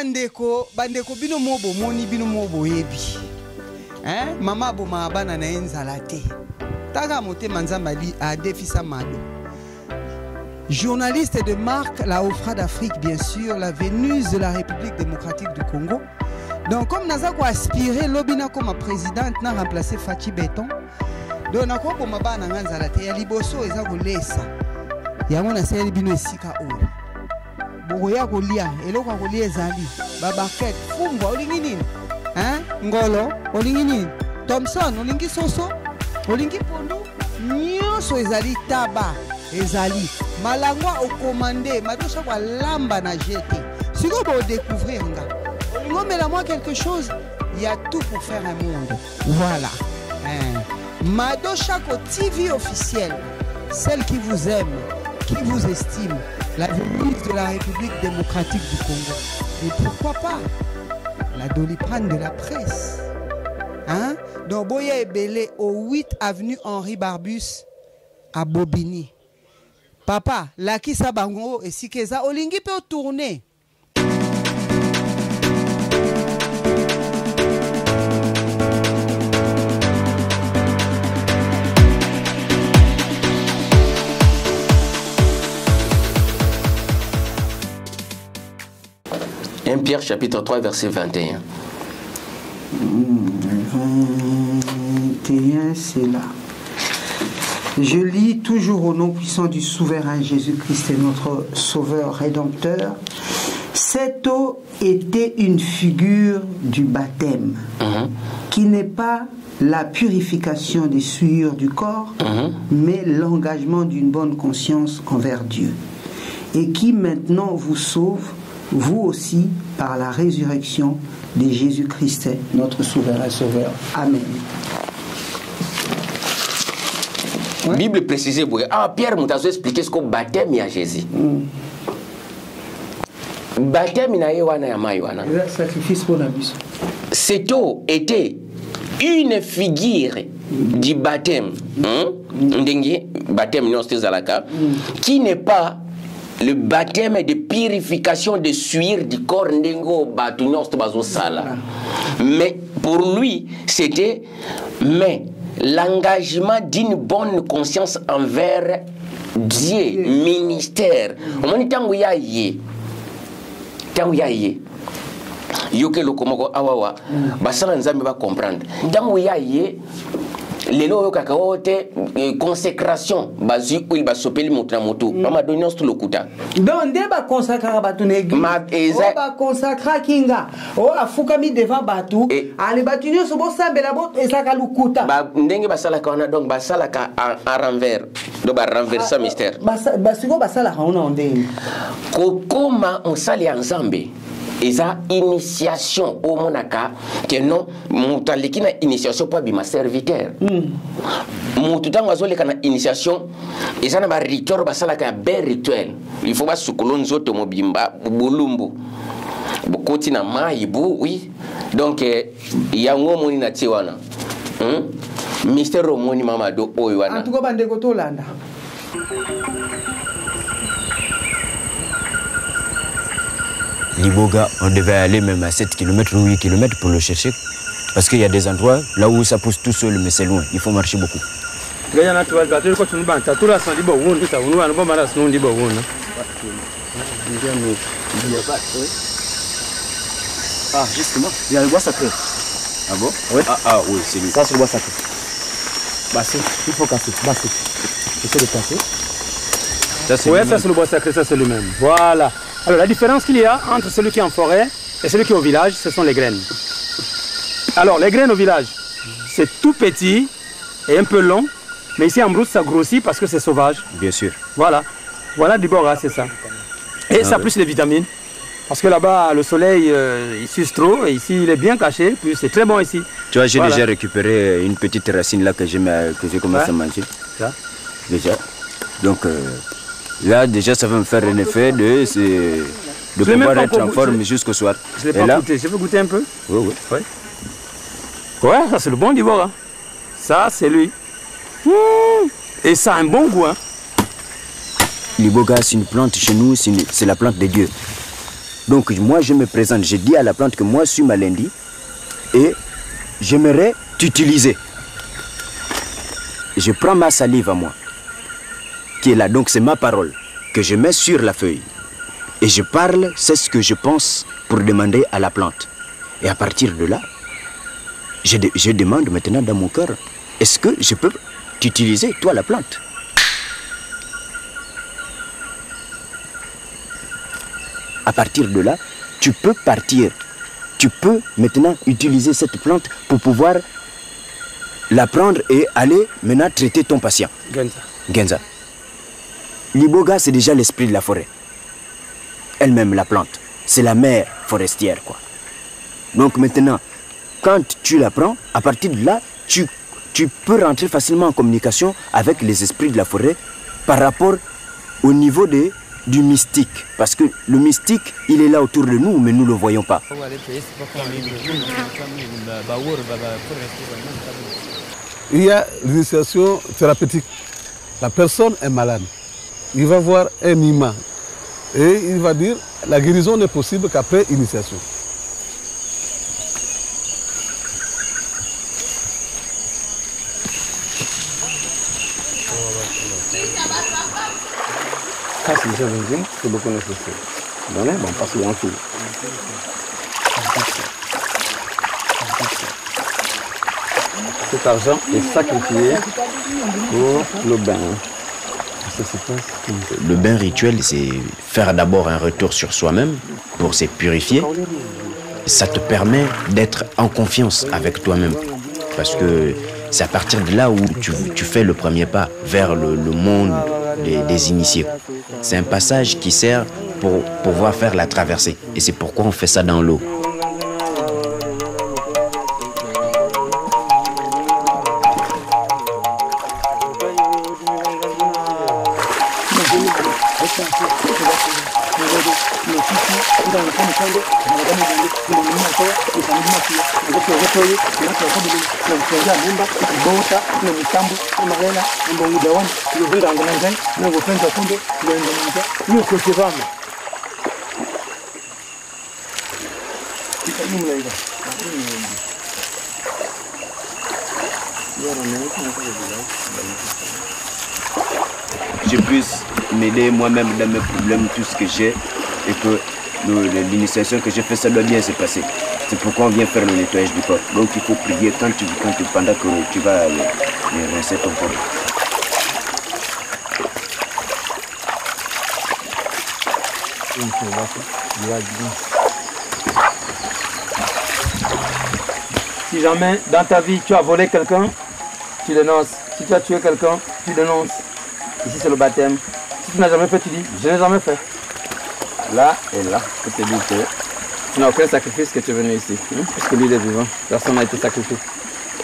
bandeko bino mobo moni bino mobo yebi. Hein? Mama bo maabana na enzala te. Taga mote manzambali a défisa mado. Journaliste de marque, la Ofra d'Afrique bien sûr, la Vénus de la République démocratique du Congo. Donc comme Nazako aspiré lobina comme présidente n'a remplacé Fachi Béton. Donc nako bo mabana nganzala te ya liboso eza kolesa. Yango na seli bino esika oyo. Boya kolia eloko kolia ezali babaket fungwa olingi nini hein ngolo olingi nini Thompson olingi soso olingi pondu nyonso ezali taba ezali malangwa au commandé madosha kwa lamba na jeté siko bo découvrir nga olingo mela moi quelque chose il y a tout pour faire un monde voilà hein madosha ko TV officielle celle qui vous aime qui vous estime, la Vénus de la République démocratique du Congo. Et pourquoi pas la Doliprane de la presse. Hein? Donc, Boya Ebele au 8 avenue Henri Barbus à Bobigny. Papa, Laki Sabango et Sikeza, Olingi peut tourner. Pierre chapitre 3 verset 21. 21, c'est là. Je lis toujours au nom puissant du souverain Jésus-Christ et notre sauveur rédempteur. Cette eau était une figure du baptême, qui n'est pas la purification des souillures du corps, mais l'engagement d'une bonne conscience envers Dieu, et qui maintenant vous sauve, vous aussi, par la résurrection de Jésus-Christ, notre souverain sauveur. Amen. La Bible précisait, Pierre m'a expliqué ce qu'au baptême il y a Jésus. Baptême il y a sacrifice pour la vie. Cette eau était une figure du baptême, baptême qui n'est pas le baptême de purification de suir du corps mais pour lui c'était l'engagement d'une bonne conscience envers Dieu, ministère. Yoke lokomoko awawa basala nzambe ba comprendre ntango ya ye lelo yo kaka wote consécration bazu il ba sopeli moto na moto mama donnos to lokuta donc nde ba consacrer batu na église o ba consacrer kinga o afukami devant batu ale batu nyo so bo sambela bo ezaka lokuta ba ndenge basala ka wana donc basala ka en renvers do ba renverser mystère basiko basala ka ona ndenge kokoma osali ya nzambe eza initiation au monaka que non mutaliki na initiation pas bima serviteur mutu tango azoleka na initiation eza na ba rituel basala ka bel rituel il faut ba sukolo nzoto mobimba bulumbu bokoti na maibu oui donc yango moni na tiwana mystère moni mama do oyo wana en tout cas bandeko tolanda. Liboga, on devait aller même à 7 km ou 8 km pour le chercher. Parce qu'il y a des endroits là où ça pousse tout seul, mais c'est loin. Il faut marcher beaucoup. Ah, justement, il y a le bois sacré. Ah bon? Oui. Ah oui, c'est lui. Ça, c'est le bois sacré. Bassé, il faut casser. Bassé. Essaye de casser. Oui, ça c'est le bois sacré, ça c'est le même. Voilà. Alors la différence qu'il y a entre celui qui est en forêt et celui qui est au village, ce sont les graines. Alors les graines au village, c'est tout petit et un peu long, mais ici en brousse ça grossit parce que c'est sauvage. Bien sûr. Voilà. Voilà du bord, c'est ça. Et ça plus les vitamines. Parce que là-bas, le soleil, il suce trop, et ici, il est bien caché, puis c'est très bon ici. Tu vois, j'ai déjà récupéré une petite racine là que j'ai commencé à manger. Ça. Déjà. Donc, là, déjà, ça va me faire un effet de pouvoir être en forme jusqu'au soir. Je ne l'ai pas goûté. Je peux goûter un peu? Oui, oui. Ouais, ouais, ça c'est le bon d'Ivoire. Hein. Ça, c'est lui. Et ça a un bon goût. Hein. L'iboga, c'est une plante chez nous, c'est la plante de Dieu. Donc moi je me présente, je dis à la plante que moi je suis Malendi et j'aimerais t'utiliser. Je prends ma salive à moi, qui est là, donc c'est ma parole, que je mets sur la feuille. Et je parle, c'est ce que je pense pour demander à la plante. Et à partir de là, je demande maintenant dans mon cœur, est-ce que je peux t'utiliser, toi la plante? À partir de là, tu peux partir. Tu peux maintenant utiliser cette plante pour pouvoir la prendre et aller maintenant traiter ton patient. Genza. L'iboga, c'est déjà l'esprit de la forêt. Elle-même, la plante. C'est la mère forestière, quoi. Donc maintenant, quand tu la prends, à partir de là, tu peux rentrer facilement en communication avec les esprits de la forêt par rapport au niveau du mystique. Parce que le mystique, il est là autour de nous, mais nous ne le voyons pas. Il y a l'initiation thérapeutique. La personne est malade. Il va voir un imam. Et il va dire, la guérison n'est possible qu'après initiation. Ça, c'est déjà benzine, c'est beaucoup nécessaire. Donnez, bon, passe en tout. Cet argent est sacrifié pour le bain. Le bain rituel, c'est faire d'abord un retour sur soi-même pour se purifier. Ça te permet d'être en confiance avec toi-même. Parce que c'est à partir de là où tu fais le premier pas vers le monde des initiés. C'est un passage qui sert pour pouvoir faire la traversée. Et c'est pourquoi on fait ça dans l'eau. Je puisse m'aider moi-même dans mes problèmes, tout ce que j'ai, et que l'initiation que j'ai fait, ça doit bien se passer. C'est pourquoi on vient faire le nettoyage du corps. Donc il faut prier pendant que tu vas rincer ton corps. Si jamais dans ta vie tu as volé quelqu'un, tu dénonces. Si tu as tué quelqu'un, tu dénonces. Ici c'est le baptême. Si tu n'as jamais fait, tu dis je n'ai jamais fait. Là et là, je te dis que tu n'as aucun sacrifice que tu es venu ici. Parce que lui il est vivant. Personne n'a été sacrifié.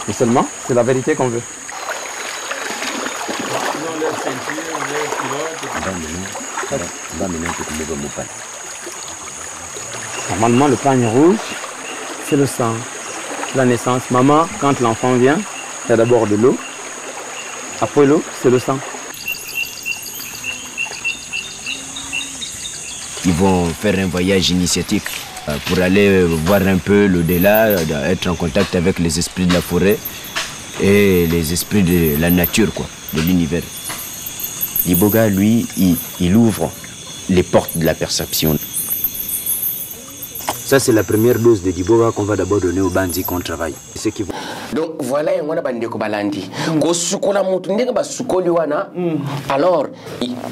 Mais seulement, c'est la vérité qu'on veut. Normalement, le pagne rouge, c'est le sang. La naissance. Maman, quand l'enfant vient, il y a d'abord de l'eau. Après l'eau, c'est le sang. Ils vont faire un voyage initiatique pour aller voir un peu l'au-delà, être en contact avec les esprits de la forêt et les esprits de la nature, quoi, de l'univers. L'iboga, lui, il ouvre les portes de la perception. Ça, c'est la première dose de Diboga qu'on va d'abord donner aux bandits qu'on travaille. Donc voilà, on a bandé ko balandi. Ko sukola mutu ndenge ba sukoli wana. Alors,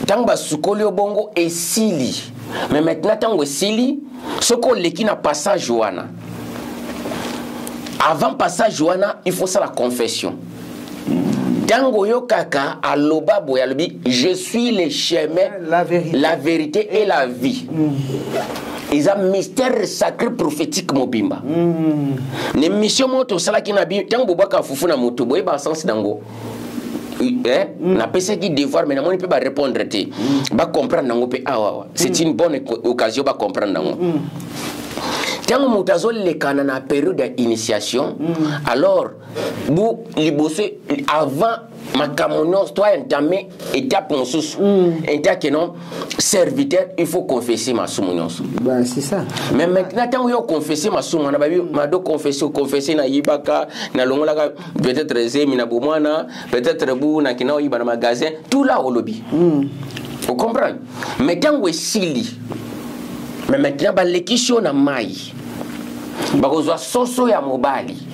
tant ba sukoli bongo et sili. Mais maintenant tant que sili, ce qu'on leki na passage wana. Avant passage wana, il faut ça la confession. Tango yo kaka aloba boyalobi, je suis le chemin, la vérité et la vie. Ils ont un mystère sacré prophétique mobimba. Les missions moto sala qui n'a bien tant boba ka fufu na moto boy ba sens dango. Na pese qui devoir mais na moni peut pas répondre té. Ba comprendre dango pe awa. C'est une bonne occasion ba comprendre dango. Tant moutazo le kana na période d'initiation, alors vous libosser avant Makamonos, toi, entamé étape mon sous. Étape que non, serviteur, il faut confesser ma soumounos. Ben, c'est ça. Mais maintenant, quand on confesser ma soumounos, on doit confesser na Ibaka, na Longola, peut-être Zemi na Boumana, peut-être Bou na Kina Iba na magasin, tout là au lobby. Vous comprenez? Mais quand on est sili, mais maintenant, l'équision na maï, on doit soso ya mobali.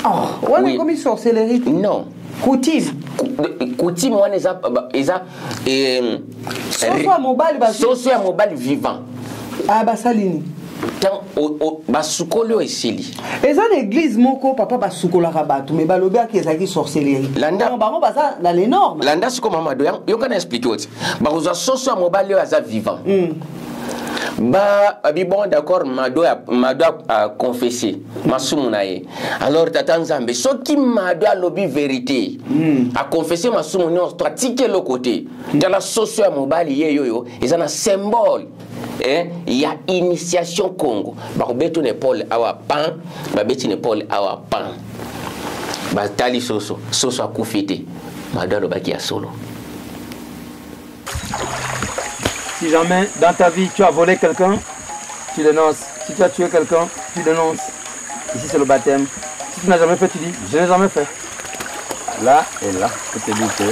Oh, on est comme une sorcellerie. Non. Coutume. Coutume, on est à soso ya mobali vivant. Ah, bah, salini. Basukolo esili. Eza l'église moko papa basukolo rabatu mais balobi akezaki sorcellerie. Landa bango baza dans les normes. Landa siko mamado yo kana expliquer oti. Bakoza soso ya mobali aza vivant. Bah, bon d'accord, mado a confessé, masumunaye. Alors tata Nzambe, ce qui m'a donné lobby vérité, a confessé masumunaye, on pratique le côté. Dans la socio mobile yo, ils ont un symbole. Il y a initiation Congo. Bah, beto ne Paul awa pan, bah beti ne Paul awa pan. Bah tali soso a koufité. Mado lo baki a solo. Si jamais dans ta vie tu as volé quelqu'un, tu dénonces. Si tu as tué quelqu'un, tu dénonces. Ici c'est le baptême. Si tu n'as jamais fait, tu dis je n'ai jamais fait. Là et là, je te dis que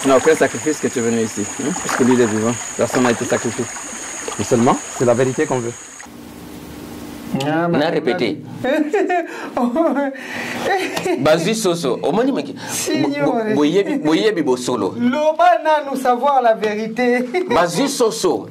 tu n'as aucun sacrifice que tu es venu ici. Parce que lui il est vivant, personne n'a été sacrifié. Mais seulement, c'est la vérité qu'on veut. On a répété. Bazi soso. Omoni meki. Boye bibo solo. Lobana nous savoir la vérité. Bazi soso.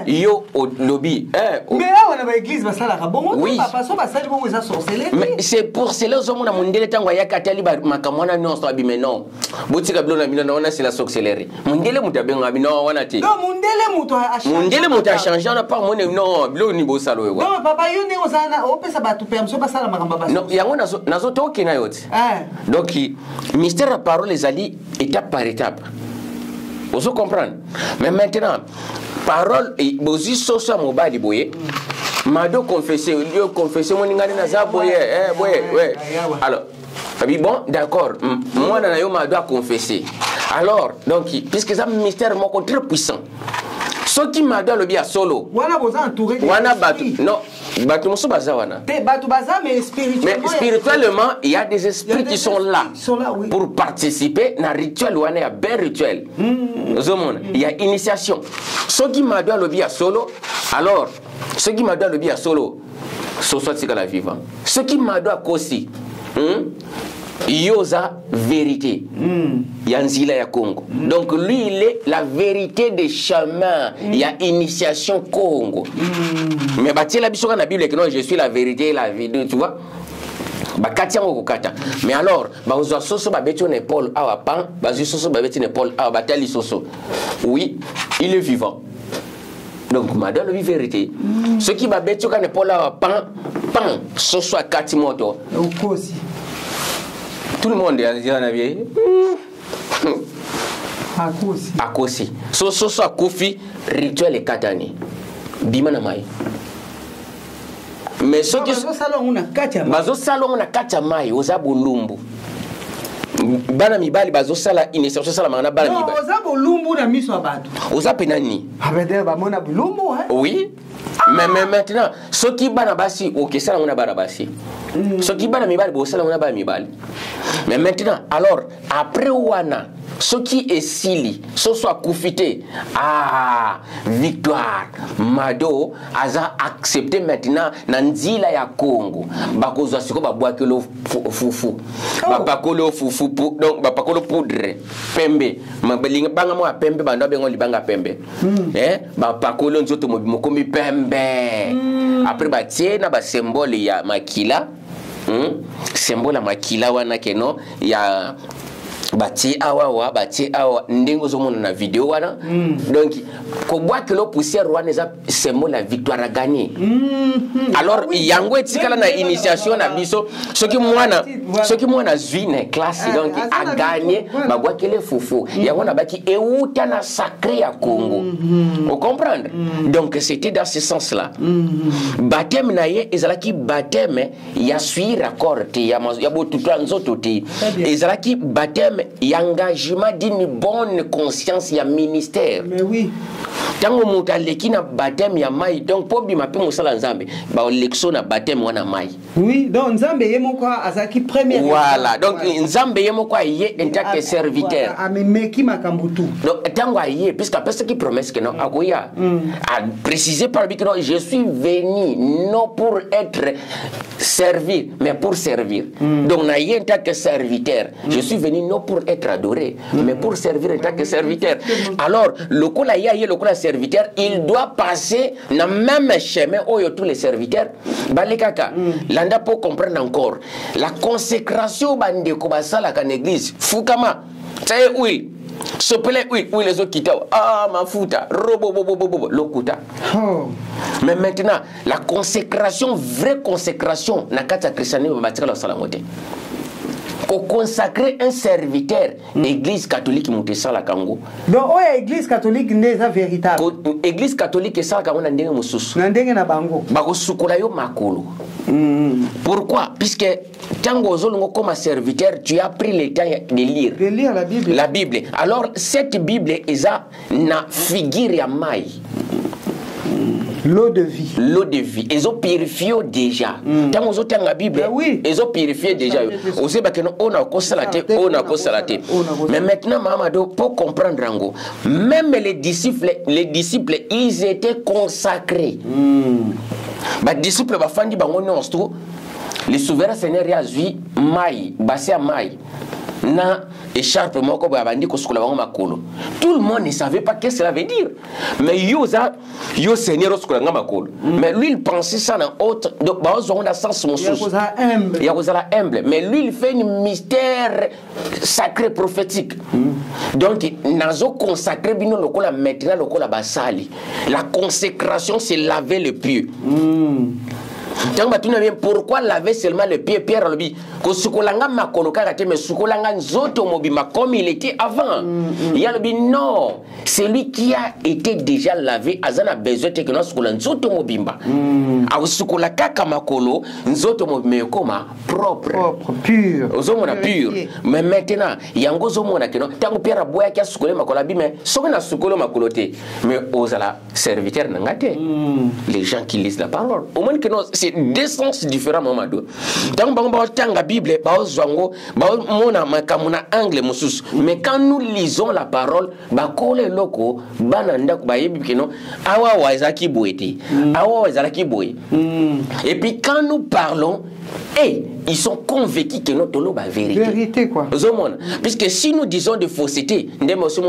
Yo au lobby. Mais là on a une église basala bon. Oui. Papa so basali bon ça sorcellerie. Mais c'est pour cela que on a mondele tango ya katali ba makamwana non so abime non. Botika blona mina on a c'est la sorcellerie. Mondele mutabenga bino wana ti. Non mondele muto a changé. Mondele muto a changé on a pas mon non blo ni bo salo. Non papa yo ne non, il y a un autre qui n'a pas. Donc, mystère à parole les alliés étape par étape. Vous comprenez? Mais maintenant, parole et aussi social mobile boye. Mado confessé, Dieu confessé mon ingani naza boye, boye. Alors, bon, d'accord. Moi na yo mado confessé. Alors, donc puisque ça mystère mon très puissant. Ce qui m'a donné le bien solo. Wana boza entouré. Wana batu. Non, batu musu baza wana. Batu baza mais spirituellement. Mais spirituellement, il y a des esprits qui sont là. Oui. Pour participer dans le rituel wana ya ben rituel. Il y a initiation. Ce qui m'a donné le bien solo. Alors, ce qui m'a donné le bien solo. Ce soit la vivant. Ce qui m'a donné aussi. Yoza vérité. Yanzila ya Congo. Donc lui il est la vérité des chemins. Il y a initiation Congo. Mais bâti la biso na Bible que non je suis la vérité et la vie, tu vois. Bakatia ngo kata. Mais alors ba ozo soso ba beto ne Paul awa pan, ba soso ba beto ne Paul awa batali soso. Oui, il est vivant. Donc madame la vérité. Ce qui ba beto ne Paul awa pan, soso a katimoto. Aussi. Tout le monde est en avié. Akosi. So Kofi rituel et katani. Bimana mai. Mais ce qui bazo salon na kacha mai oza bolumbu. Bana mibali bazo sala initiation sala mana bana mibali. Non, oza bolumbu na miso abatu. Oza penani. Abede ba mona bolumbu hein. Oui. Mais maintenant, ce qui bana basi OK sala mona bana basi. Ce qui bana mibali bo sala mona bana mibali. Mais maintenant, alors après wana ce qui est sili, ce soit koufité. Ah, victoire. Mado aza accepté maintenant nanzila ya Congo. Bakoza siko ba boakelo fufu. Ba pakolo fufu donc ba pakolo poudre. Pembe. Mabelinga banga mo pembe banda bengo libanga pembe. Ba pakolo nzoto mokomi pembe. Après ba tiena ba symbole ya makila. Symbole ya makila wana keno ya bati awa ndengo zo mona na vidéo wana donc ko boit que le poussière wana za symbole la victoire à gagner alors yango etikala na initiation na biso soki mwana zwine classe donc a gagné ba boit que le foufou yango na baki euta na sacré ya Congo vous comprendre donc c'était dans ce sens là baptême na ye ezalaki baptême ya suivre accord te ya botuto nzoto te ezalaki baptême même engagement d'une bonne conscience ya ministère. Mais oui. Tango mutaleki na baptême ya mai donc po bima pe musala nzambe ba lekso na baptême wana mai. Oui, donc nzambe yemo kwa azaki premier. Voilà, donc nzambe yemo kwa ye en tant que serviteur. Amemeki makambutu. Donc tango aye puisque parce qu'il promesse que non akoya a précisé par lui que non je suis venu non pour être servi mais pour servir. Donc na ye en tant que serviteur, je suis venu non pour être adoré mais pour servir en tant que serviteur. Alors le ko la ye le ko la serviteur, il doit passer dans le même chemin où tous les serviteurs. Balekaka, l'anda pour comprendre encore. La consécration bande kobasala kan église. Fukama, ça y est oui. Sopele oui, oui les autres qui ah ma futa, robo bobo bobo, lokuta. Mais maintenant, la consécration, vraie consécration, na kata christianisme batira la salamote. Pour consacrer un serviteur, l'église catholique Moutessa la Kango. Donc, l'église catholique n'est pas véritable. L'église catholique est ça quand on a ndenge mususu. Ndenge na bango. Bako sukola yo makolo. Pourquoi? Puisque tango zolongo comme serviteur, tu as pris le temps de lire. De lire la Bible. La Bible. Alors cette Bible est na figure ya mai. L'eau de vie. L'eau de vie. Ils ont purifié déjà. Quand on a la Bible, oui. Ils ont purifié déjà. On sait que on a consalaté, on a consalaté. Mais maintenant, Mamadou, pour comprendre Rango, même les disciples, ils étaient consacrés. Les disciples, le souverain Seigneur a vu Maï, Bassia Maï. Na écharpe moko babandi ko sukula bango makolo. Tout le monde ne savait pas qu'est-ce que cela veut dire. Mais yo seigneur sukula nga makolo. Mais lui il pensait ça dans autre donc bazo on a sens mon sous. Il y a humble. Mais lui il fait un mystère sacré prophétique. Donc nazo consacré bino lokola maintenant lokola basali. La consécration c'est laver le pied. Pourquoi laver seulement le pied? Pierre a dit que sukolanga makolo kaka mais sukolanga nzoto mobima comme il était avant. Il a dit non, c'est lui qui a été déjà lavé azana besoin de que nous sukola nzoto mobimba. A sukola kaka makolo nzoto mobima koma propre, pur. Ozomona pur. Mais maintenant, yango zomona que non tango Pierre aboya ki sukola makolo bi mais soki na sukola makolo te mais ozala serviteur nangate. Les gens qui lisent la parole. Au moins que non c'est deux sens différents Mamadou. Donc la Bible, angle mais quand nous lisons la parole, et puis quand nous parlons, ils sont convaincus que notre lot est vérité. Vérité quoi. Puisque si nous disons de fausseté, mais ce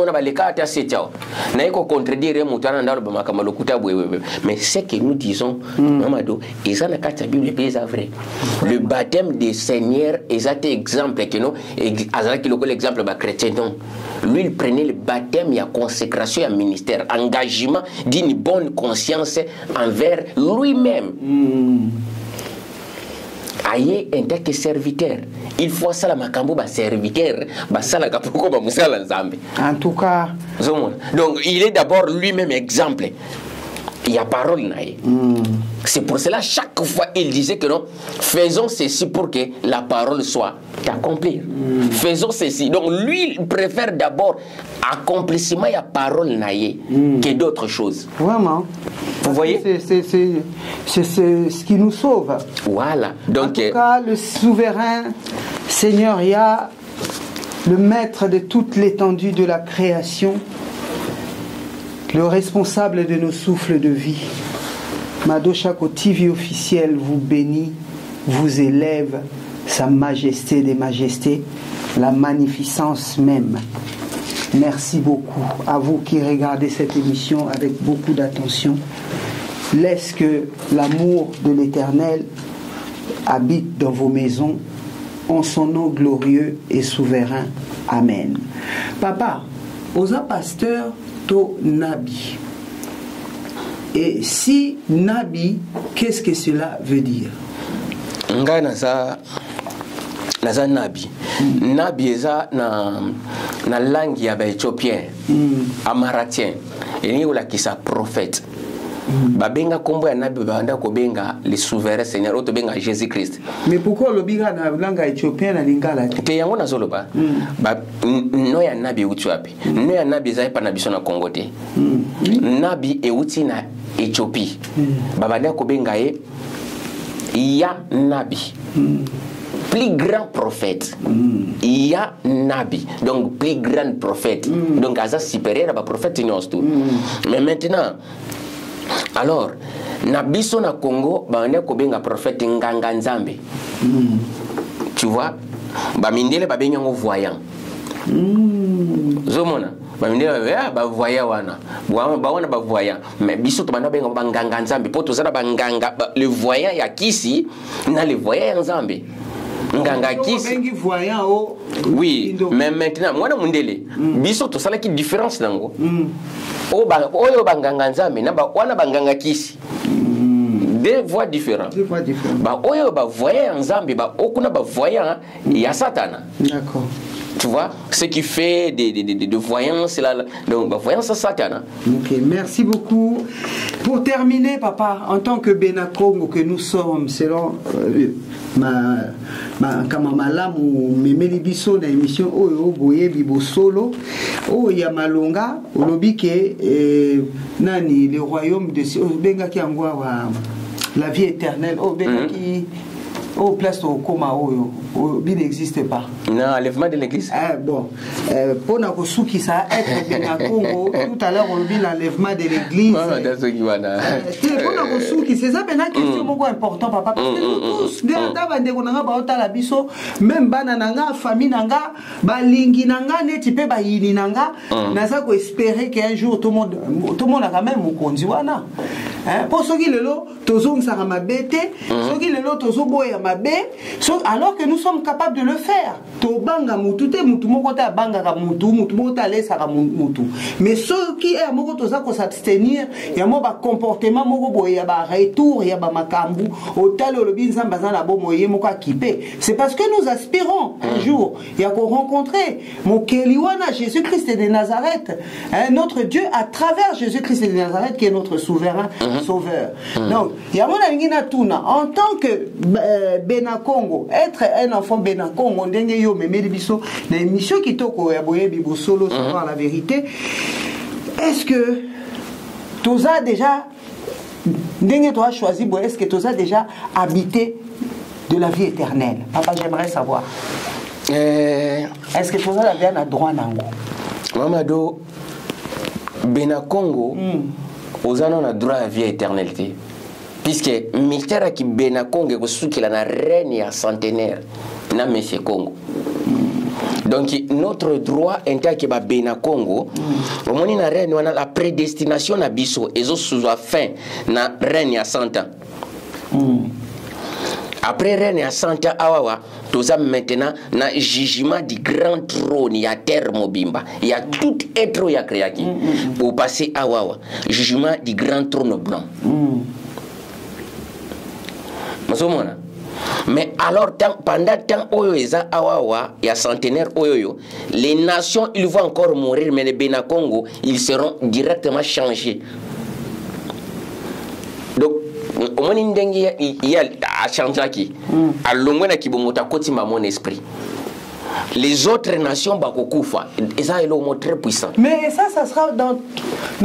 que nous disons, Mamadou, le baptême des seigneurs est exemple que nous, l'exemple chrétien. Lui, il prenait le baptême, il y a consécration, il y a ministère, engagement d'une bonne conscience envers lui-même. Aïe, en tant que serviteur, il faut ça la makambo ba serviteur, ba sala kapoko ba musala nzambe. En tout cas, donc il est d'abord lui-même exemple. Il y a parole naïe. C'est pour cela chaque fois il disait que non, faisons ceci pour que la parole soit accomplie. Faisons ceci. Donc lui il préfère d'abord accomplissement il y a parole naïe que d'autres choses. Vraiment. Vous voyez? C'est ce qui nous sauve. Voilà. Donc en tout cas, le souverain Seigneur Yah, le maître de toute l'étendue de la création, le responsable de nos souffles de vie, Mado Chako TV officiel vous bénit, vous élève, sa majesté des majestés, la magnificence même. Merci beaucoup à vous qui regardez cette émission avec beaucoup d'attention. Laisse que l'amour de l'Éternel habite dans vos maisons, en son nom glorieux et souverain. Amen. Papa, osa pasteur to nabi. Et si nabi, qu'est-ce que cela veut dire? Nga naza nabi. Nabi eza na langue ya ba éthiopien, amaratien. Et ni ola kisa prophète. babenga kombo ya nabi banda kobenga le souverain Seigneur auto benga Jésus Christ. Mais pourquoi le biga na langue éthiopienne na lingala te yango na zoloba ba no ya nabi uti wapi no ya nabi zai pa na biso na Congo te nabi e uti na Éthiopie babanda kobenga ya nabi plus grand prophète il y a nabi donc plus grand prophète donc aza supérieur à prophète tout mais maintenant alors nabiso na Congo babanda kobenga prophète nganga nzambe tu vois ba mindele ba benyango voyant zomona ba mindele ba voyant wana ba wana ba voyant mais biso to bana benga banganga nzambe poto zana banganga le voyant ya kisi na le voyant ya nzambe nganga kisi bengi voyant o oui mais maintenant mwana mundele biso to sala ki différence nango o ba oyo banganga nzambe na ba wana banganga kisi deux voix différentes. Bah oyo ba voyant nzambe ba okuna ba voyant ya satana. D'accord. Tu vois, ce qui fait de voyance là, donc bah, voyance à Satan. Ok, merci beaucoup. Pour terminer, papa, en tant que Benakongo que nous sommes, selon Kamamalam ou Memeli Bisso dans l'émission Oyo Boye Bibo Solo, oh Yamalonga, Olobi ke nani le royaume de Benga ki angwa la vie éternelle, oh Benga ki au place au coma, il n'existe pas. Non, l'enlèvement de l'église. Bon, pour nous qui ça être bien à Congo, tout à l'heure on dit l'enlèvement de l'église. C'est ça une question important, papa. Parce que nous tous, même banananga, famille nanga, balingi nanga, netipe bayini nanga, naza ko espérer qu'un jour tout le monde a quand même au kondiwana. Pour ceux qui le lot, tozong ça ma bête, ceux qui le lot tozoboya alors que nous sommes capables de le faire. Mais ceux qui est s'abstenir, il y a un comportement, retour, il y a c'est parce que nous aspirons un jour, il y a qu'on rencontrer mon Keliwana, Jésus-Christ de Nazareth, notre Dieu à travers Jésus-Christ de Nazareth qui est notre souverain sauveur. Donc, il y a mon en tant que Benakongo, être un enfant Benakongo, ndenge yo memeli biso na émission kitoko ya boye bibo solo savoir la vérité. Est-ce que toza déjà ndenge toi choisi boye, est-ce que toza déjà habité de la vie éternelle? Papa, j'aimerais savoir. Est-ce que toza la bien à droit nango? Mamado Benakongo ozana na droit à la vie éternelle. Puisque mystère qui Benakongo qui la reine ya centenaire na monsieur Congo. Donc notre droit inter qui ba Benakongo au moni na reine wana la prédestination na biso ezo sous fin na reine ya 100 ans. Après reine ya 100 ans awawa toza maintenant na jugement du grand trône ya terre mobimba. Il y a tout être ya créaki pour passer awawa jugement du grand trône blanc. Mais alors, pendant tant oyo eza awawa, il y a centenaire oyo, les nations, ils vont encore mourir, mais les Benakongo, ils seront directement changés. Donc, au moins, il y a à changer qui, à l'ongwena qui bomota kotima mon esprit. Les autres nations bakokufa, et ça est le mot très puissant. Mais ça sera dans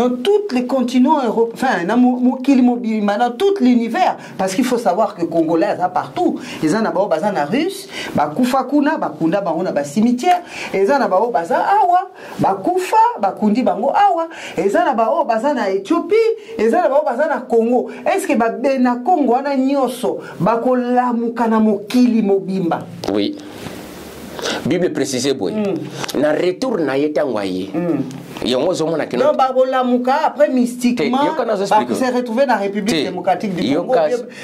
tous les continents européens, dans tout l'univers, parce qu'il faut savoir que Congolais ça partout. Ils en ont bazana russe, bakufa kuna, bakunda bango na ba cimetière, ils en ont bazana awa, bakufa, bakundi bango awa, ils en ont bazana Éthiopie, ils en ont bazana Congo. Est-ce que babena Congo ana nyoso bakolamuka na mokili mobimba? Oui. Bible précisé boy. Na retour na yeta ngwaye. Yongo zomo na kino. Non babola muka après mystiquement. Ba se retrouver dans la République démocratique du Congo.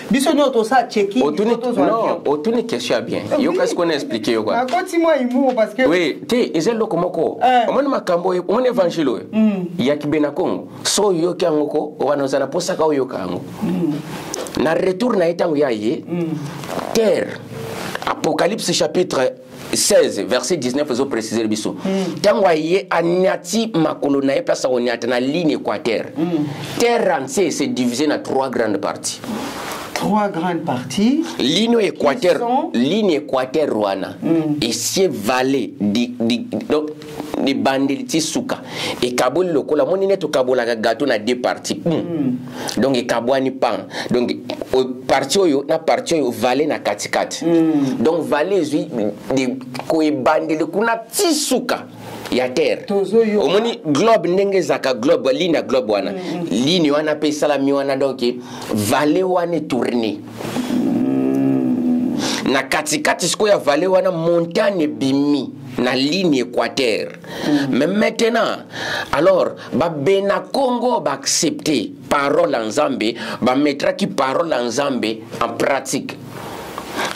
Biso nyoto sa Tchéquie. Non, otuni question bien. Yoka ce qu'on a expliqué yo quoi. Continue imu parce que oui, te ezelo komoko. Omoni makambo yo, omoni évangile yo. Ya kibena Congo. So yo kyangoko wanozana posa ka yo kango. Na retour na yeta ngwaye. Terre. Apocalypse chapitre 16 verset 19 ils ont précisé le biso tango aye aniati makolo na place on y a na ligne équateur terre entière c'est divisé en 3 grandes parties. 3 grandes parties. Ligne équateur Rwanda. Et c'est vallée de banditi suka. Et Kabul loko la monine to Kabul la gâteau na 2 parties. Donc et Kabwani pan. Donc partie yo na partie yo vallée na katikati. Donc vallée de ko e bandeli kuna tisuka. Ya terre omoni globe ndenge zaka globe ligne globe wana ligne wana pe salami wana donc vallée wana tourner na katikati siko ya vallée wana montagne bimi na ligne équateur mais maintenant alors ba bena Congo ba accepter parole en Nzambe ba mettra qui parole en Nzambe en pratique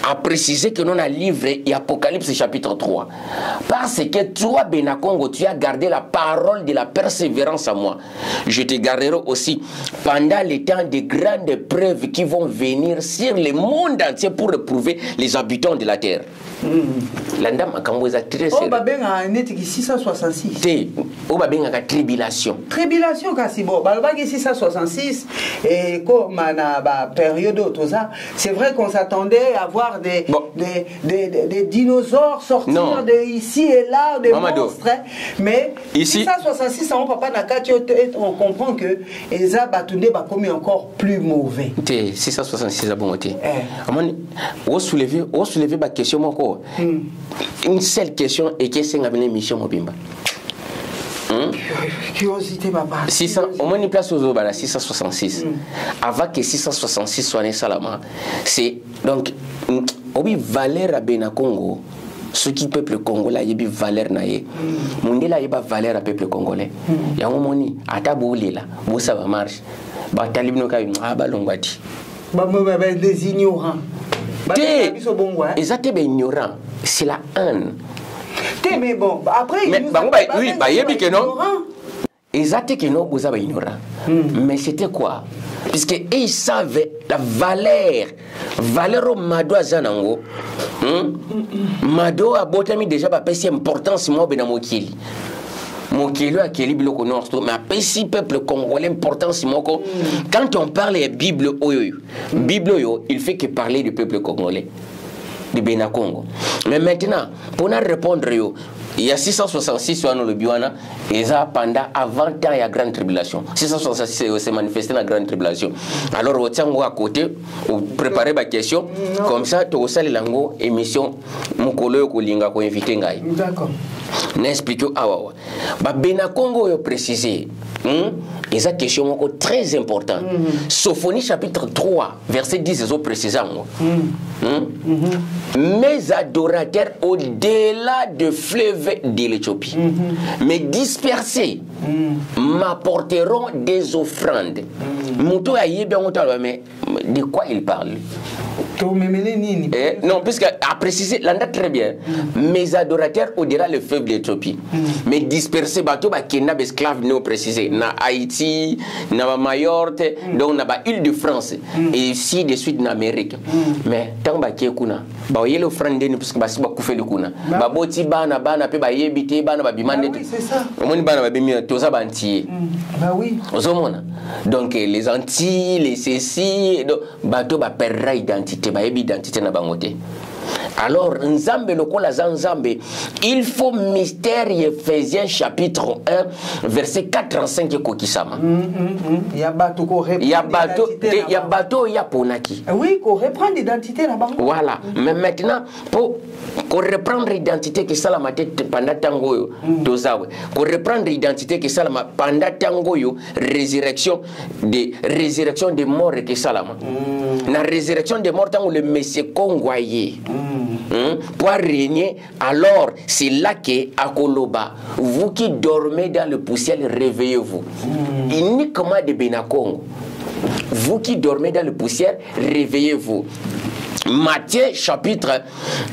a précisé que nous avons livré Apocalypse chapitre 3. Parce que toi, Benakongo, tu as gardé la parole de la persévérance à moi. Je te garderai aussi pendant les temps de grandes preuves qui vont venir sur le monde entier pour éprouver les habitants de la terre. La dame a très sérieux. Oh, babenga net qui 666. Oh, babenga tribulation. Tribulation, kasi bon. Balbagi 666 et comme na période ça, c'est vrai qu'on s'attendait à voir des dinosaures sortir de ici et là, des monstres. Mais ici 666, on papa on comprend que Eza Batunde va commis encore plus mauvais. 666 a bon été. On soulever ma question encore. Une seule question et que c'est une mission mobimba. Curiosité papa. 600 au moins une place aux autres 666. Avant que 666 soit né Salama, c'est donc obi valeur à Benakongo. Ce qui peuple congolais y a valeur naie. Mondela y a valeur à peuple congolais. Ya moni atabouli là, bo ça va marche. Ba talibno ka balongwati. Ba des ignorants. Ils étaient ignorants. C'est la haine. Mais bon, après, ils étaient que non, vous avez ignorant. Mais c'était quoi? Puisque ils savaient la valeur au Mado Zanango. Mado a botami déjà pas pesé importance moi ben mokili. Mokili a keli biloko nord mais a pesé peuple congolais importance moko. Quand on parle de Bible il fait que parler du peuple congolais. De Benakongo. Mais maintenant, pour nous répondre, il y a 666 sur le Biwana, et ça pendant avant temps il y a grande tribulation. 666 s'est manifesté dans la grande tribulation. Alors au tient à côté, vous préparez ma question, comme ça tu as lango émission mon collègue Kolinga ko invité ngai. D'accord. N'explique awa. Ba Benakongo yo précisé. Et cette question est très importante. Sophonie chapitre 3, verset 10, ils ont précisé. Mes adorateurs au-delà de fleuve de l'Éthiopie, mais dispersés, m'apporteront des offrandes. Mouto a yé bien mais de quoi il parle? Non, puisque a précisé, l'anda très bien. Mes adorateurs au-delà le fleuve de l'Éthiopie, mais dispersés, bateau, Kenya, esclaves, nous précisé, na Haïti, na Mayotte, donc na île de France, et ici de suite en Amérique. Mais tant que kuna, voyez l'offrande de nous, puisque basi ba koufé le kuna, ba boti bana pe ba yebité bana ba bimande. Oui, c'est ça. Omoni bana ba bimi toza bantier. Bah oui. Ozomona. Donc les Antilles, les ceci, bateau ba perdra identité, ba yebi identité na bangote. Alors, Nzambe lokola Nzambe, il faut mystère Ephésiens chapitre 1 verset 4-5 kokisama. Il y a bateau qu'on reprend. Il y a bateau, il y a ponaki. Oui, qu'on reprend l'identité là-bas. Voilà. Mais maintenant, pour qu'on reprendre l'identité que ça la tête pendant tango dozawe. Qu'on reprendre l'identité que ça la pendant tango résurrection des morts que ça la. La résurrection des morts tango le monsieur congolais. Pour régner, alors c'est là que Akoloba, vous qui dormez dans le poussière, réveillez-vous. Uniquement de Benakongo, vous qui dormez dans le poussière, réveillez-vous. Matthieu chapitre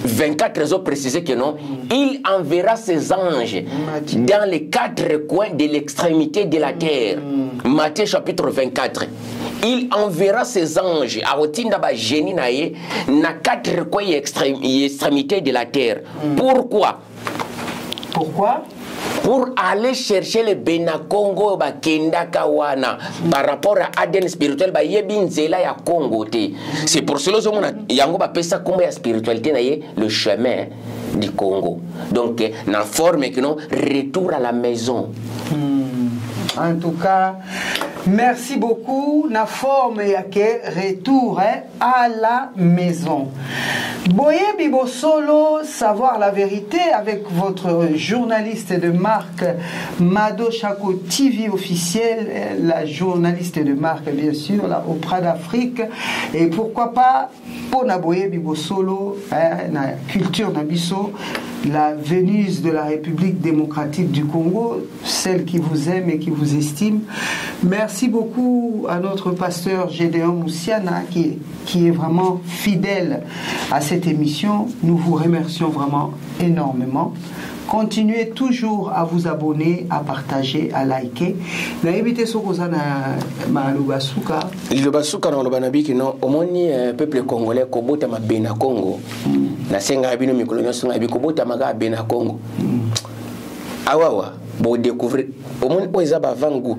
24, ils ont précisé que non, il enverra ses anges dans les 4 coins de l'extrémité de la terre. Matthieu chapitre 24. il enverra ses anges à Otinda ba génie naé na 4 coins extrémités de la terre. Pourquoi? Pourquoi? Pour aller chercher le Benakongo ba Kenda Kawana par rapport à ADN spirituel ba yebinzela ya Congo te. C'est pour cela que yango ba pesa komba ya spiritualité naé le chemin du Congo. Donc na forme que non retour à la maison. En tout cas, merci beaucoup. Na forme yake retour à la maison. Boye Bibo Solo, savoir la vérité avec votre journaliste de marque Mado Chako TV officiel, la journaliste de marque bien sûr, là au Prada d'Afrique. Et pourquoi pas pour Boye Bibo Solo, la culture Nabiso, la Vénus de la République démocratique du Congo, celle qui vous aime et qui vous estime. Merci beaucoup à notre pasteur Gédéon Moussiana qui est vraiment fidèle à cette émission. Nous vous remercions vraiment énormément. Continuez toujours à vous abonner, à partager, à liker. Na éviter ce que ça na malubasuka. Lubasuka na lobanabiki no omoni peuple congolais kobota mabena Congo. Na senga bino mikolonyo songa bi kobota maga bena Congo. Awawa bo découvrir omoni oza ba vangu.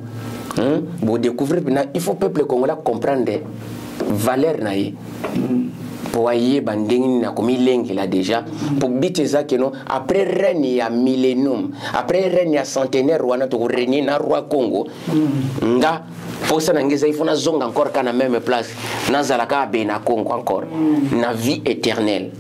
Bo découvrir il faut peuple congolais comprendre valeur na ye. Pour y banding na komi lengi là déjà pour biteza que non après règne ya millénium après règne ya centenaire wana to régner na roi Congo nga posa na ngeza ifuna zonga encore kana même place na zalaka bena Congo encore na vie éternelle.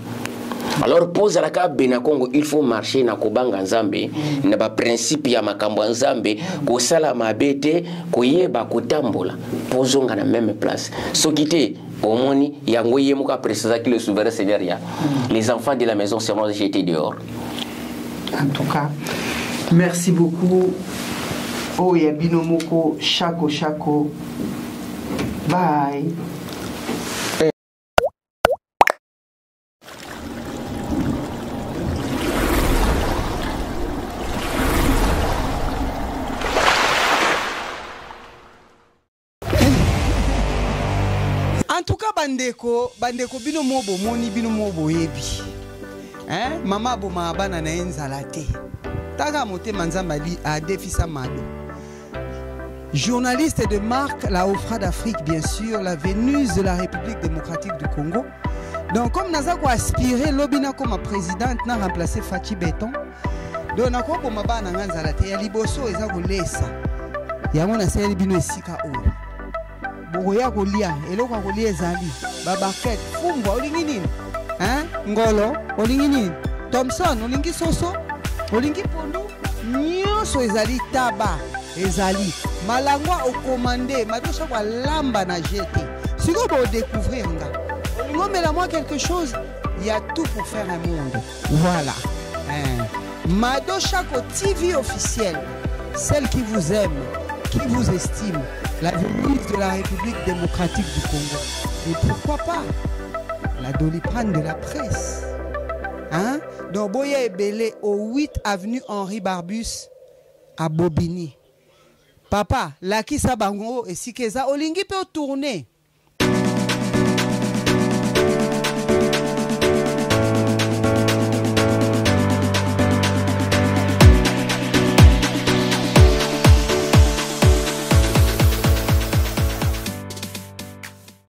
Alors pose la ka bena Congo il faut marcher na kobanga nzambe na ba principe ya makambo nzambe ko sala mabete ko yeba kotambola pozonga na même place sokité omoni yango yemuka précisa que le souverain Seigneur ya les enfants de la maison seront jetés dehors. En tout cas, merci beaucoup. Oh ya binomoko Chako. Bye. En tout cas, bandeko bino mobo moni bino mobo yebi. Mama boma bana na enzala te. Taga mote manzamba li a defisa mado. Journaliste de marque, la Ofra d'Afrique bien sûr, la Vénus de la République démocratique du Congo. Donc comme naza ko aspirer lobina comme présidente na remplacer Fachi Beton. Donc na ko boma bana nzala te ya liboso eza ko lesa. Yango na seli bino esika o. Bogoya kolia eloko kolia ezali babaket fungwa olingi nini ngolo olingi nini Thompson olingi soso olingi pondu nyonso ezali taba ezali malangwa okomande madosha kwa lamba na jete siko bo découvrir nga olingo mela moi quelque chose il y a tout pour faire un monde voilà Mado Chako TV officielle, celle qui vous aime, qui vous estime, la Vénus de la République démocratique du Congo. Et pourquoi pas la Doliprane de la presse. Donc Boya Ebele au 8 avenue Henri Barbus à Bobigny. Papa, Laki Sabango et Sikeza Olingi peut tourner.